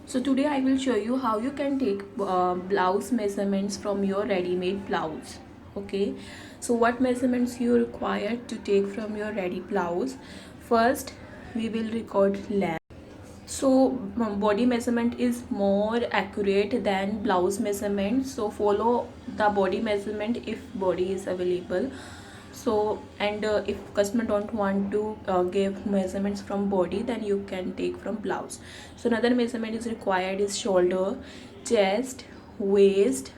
So today I will show you how you can take blouse measurements from your ready-made blouse. Okay, so what measurements you require to take from your ready blouse? First, we will record length. So body measurement is more accurate than blouse measurement, so follow the body measurement if body is available. So and if customer don't want to give measurements from body, then you can take from blouse. So another measurement is required is shoulder, chest, waist,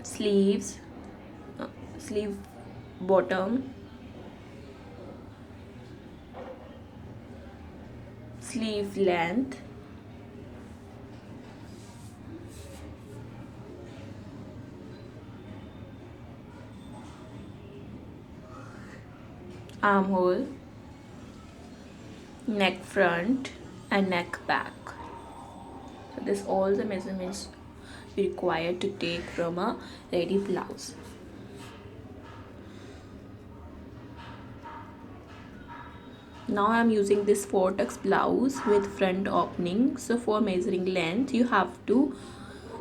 sleeves, sleeve bottom, sleeve length, armhole, neck front, and neck back. So this all the measurements required to take from a ready blouse. Now I am using this 4-tux blouse with front opening. So for measuring length, you have to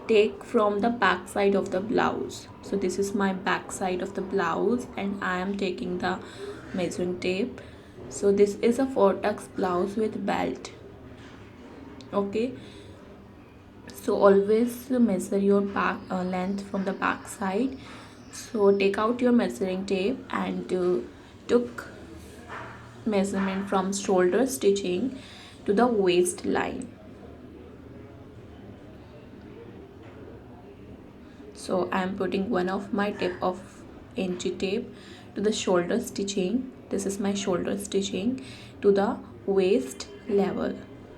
take from the back side of the blouse. So this is my back side of the blouse and I am taking the measuring tape. So this is a 4-tux blouse with belt. Okay, so always measure your back length from the back side. So take out your measuring tape and took measurement from shoulder stitching to the waistline. So I am putting one of my tip of inch tape to the shoulder stitching. This is my shoulder stitching to the waist level.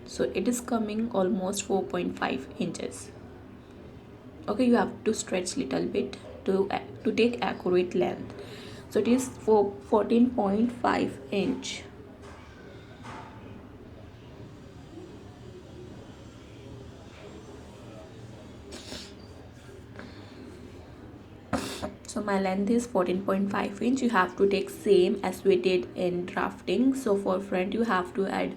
So it is coming almost 4.5 inches. Okay, you have to stretch little bit to take accurate length. So it is 14.5 inch. So my length is 14.5 inch. You have to take same as we did in drafting. So for front you have to add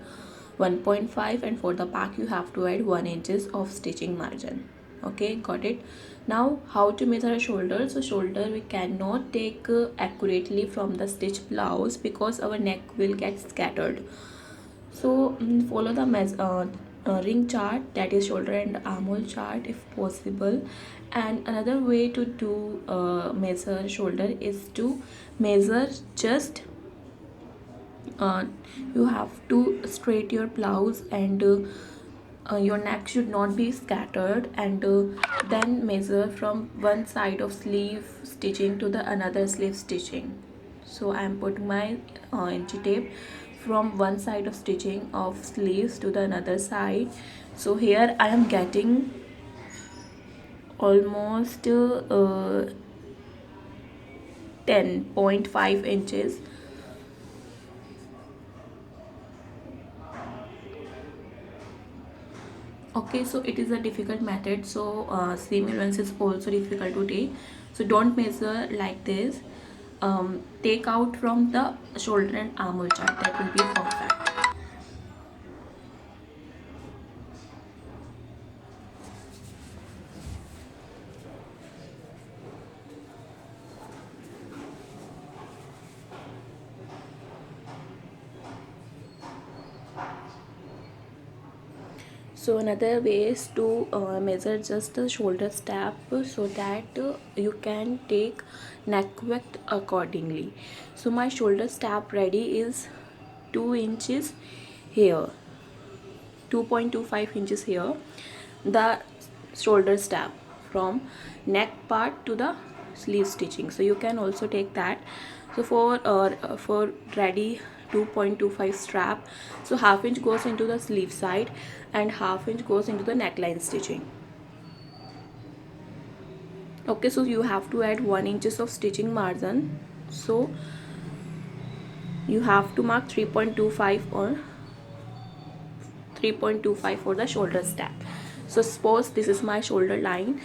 1.5 and for the back you have to add 1 inches of stitching margin. Okay, got it. Now how to measure a shoulder? So shoulder we cannot take accurately from the stitch blouse because our neck will get scattered. So follow the ring chart, that is shoulder and armhole chart if possible. And another way to do measure shoulder is to measure just you have to straight your blouse and your neck should not be scattered, and then measure from one side of sleeve stitching to the another sleeve stitching. So I am putting my inch tape from one side of stitching of sleeves to the another side. So here I am getting almost 10.5 inches. Okay, so it is a difficult method. So seam allowance is also difficult to take. So don't measure like this. Take out from the shoulder and armhole chart, that will be perfect. So another way is to measure just the shoulder strap so that you can take neck width accordingly. So my shoulder strap ready is 2 inches here, 2.25 inches here, the shoulder strap from neck part to the sleeve stitching. So you can also take that. So for ready 2.25 strap, so half inch goes into the sleeve side and half inch goes into the neckline stitching. Okay, so you have to add 1 inches of stitching margin. So you have to mark 3.25 or 3.25 for the shoulder strap. So suppose this is my shoulder line.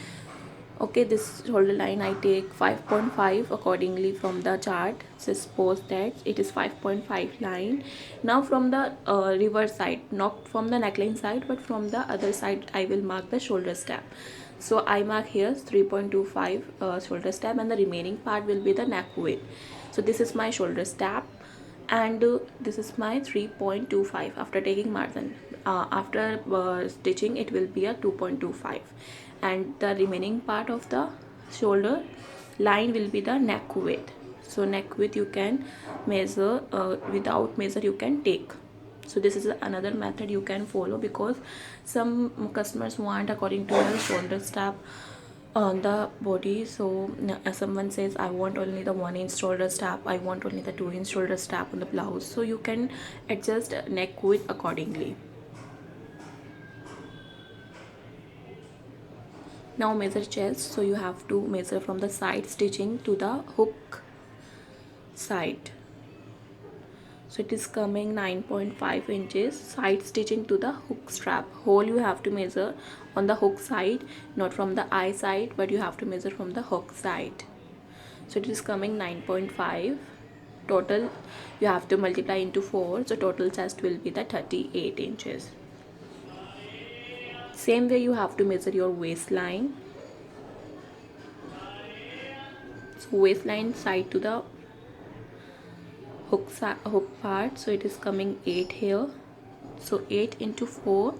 Okay, this shoulder line I take 5.5 accordingly from the chart. Suppose that it is 5.5 line. Now from the reverse side, not from the neckline side but from the other side, I will mark the shoulder strap. So I mark here 3.25 shoulder strap, and the remaining part will be the neck width. So this is my shoulder strap, and this is my 3.25 after taking margin. After stitching, it will be a 2.25, and the remaining part of the shoulder line will be the neck width. So neck width you can measure, without measure you can take. So this is another method you can follow, because some customers want according to your shoulder strap on the body. So someone says I want only the 1 inch shoulder strap, I want only the 2 inch shoulder strap on the blouse, so you can adjust neck width accordingly. Now measure chest. So you have to measure from the side stitching to the hook side. So it is coming 9.5 inches. Side stitching to the hook strap hole, you have to measure on the hook side, not from the eye side, but you have to measure from the hook side. So it is coming 9.5. Total you have to multiply into 4, so total chest will be the 38 inches. Same way you have to measure your waistline. So waistline side to the hook part, so it is coming 8 here. So 8 into 4,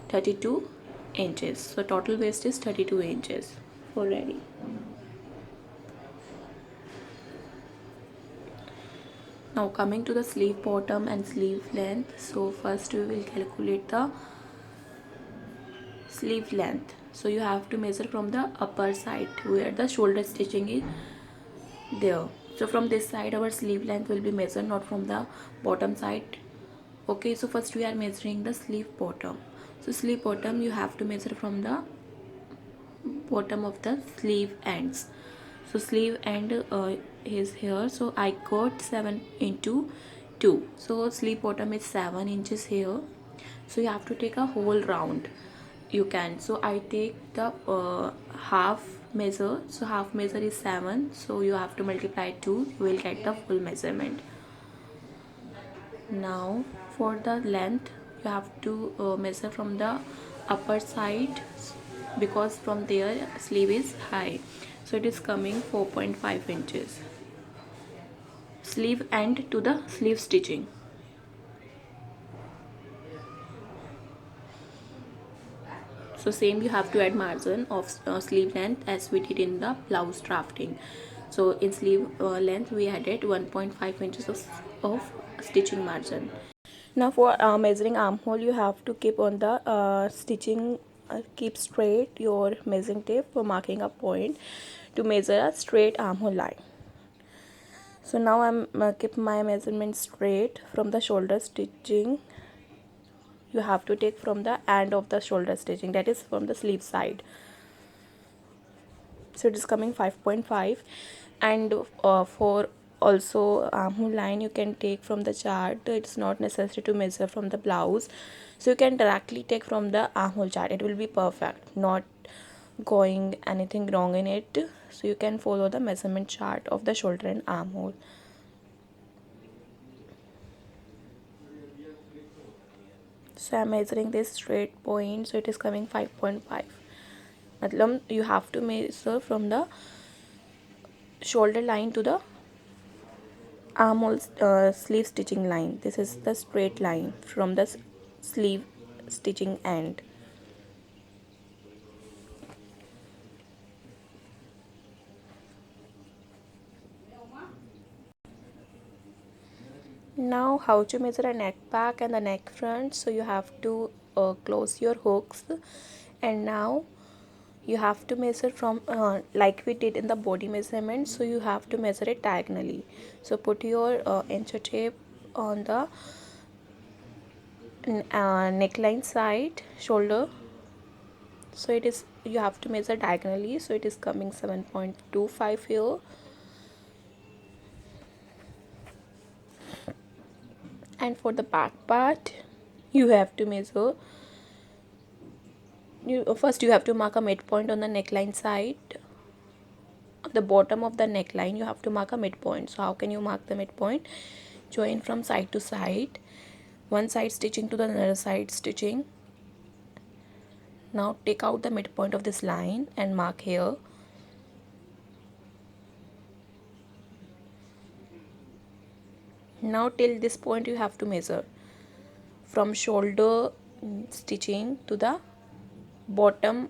32 inches. So total waist is 32 inches. Already. Now coming to the sleeve bottom and sleeve length. So first we will calculate the sleeve length. So you have to measure from the upper side where the shoulder stitching is there. So from this side our sleeve length will be measured, not from the bottom side. Okay, so first we are measuring the sleeve bottom. So sleeve bottom you have to measure from the bottom of the sleeve ends. So sleeve end is here, so I got 7 into 2, so sleeve bottom is 7 inches here. So you have to take a whole round, you can. So I take the half measure. So half measure is 7, so you have to multiply 2, you will get the full measurement. Now for the length you have to measure from the upper side, because from there sleeve is high. So it is coming 4.5 inches. Sleeve end to the sleeve stitching. So same you have to add margin of sleeve length as we did in the blouse drafting. So in sleeve length we added 1.5 inches of stitching margin. Now for measuring armhole, you have to keep on the stitching, keep straight your measuring tape for marking a point to measure a straight armhole line. So now I'm keep my measurement straight from the shoulder stitching. You have to take from the end of the shoulder stitching, that is from the sleeve side. So it is coming 5.5, and for also armhole line you can take from the chart. It's not necessary to measure from the blouse, so you can directly take from the armhole chart. It will be perfect, not going anything wrong in it. So you can follow the measurement chart of the shoulder and armhole. So I'm measuring this straight point, so it is coming 5.5. matlab you have to measure from the shoulder line to the armhole sleeve stitching line. This is the straight line from the sleeve stitching end. Now how to measure a neck back and the neck front. So you have to close your hooks, and now you have to measure from like we did in the body measurement. So you have to measure it diagonally. So put your inch tape on the neckline side shoulder. So it is, you have to measure diagonally, so it is coming 7.25 here. And for the back part you have to measure first you have to mark a midpoint on the neckline side. On the bottom of the neckline you have to mark a midpoint. So how can you mark the midpoint? Join from side to side, one side stitching to the other side stitching. Now take out the midpoint of this line and mark here. Now till this point you have to measure from shoulder stitching to the bottom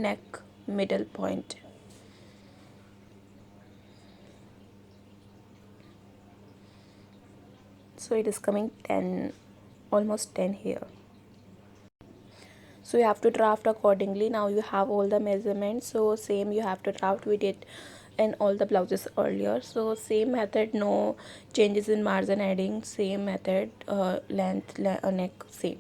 neck middle point. So it is coming 10, almost 10 here. So you have to draft accordingly. Now you have all the measurements, so same you have to draft. We did in all the blouses earlier, so same method, no changes in margin adding, same method, neck same.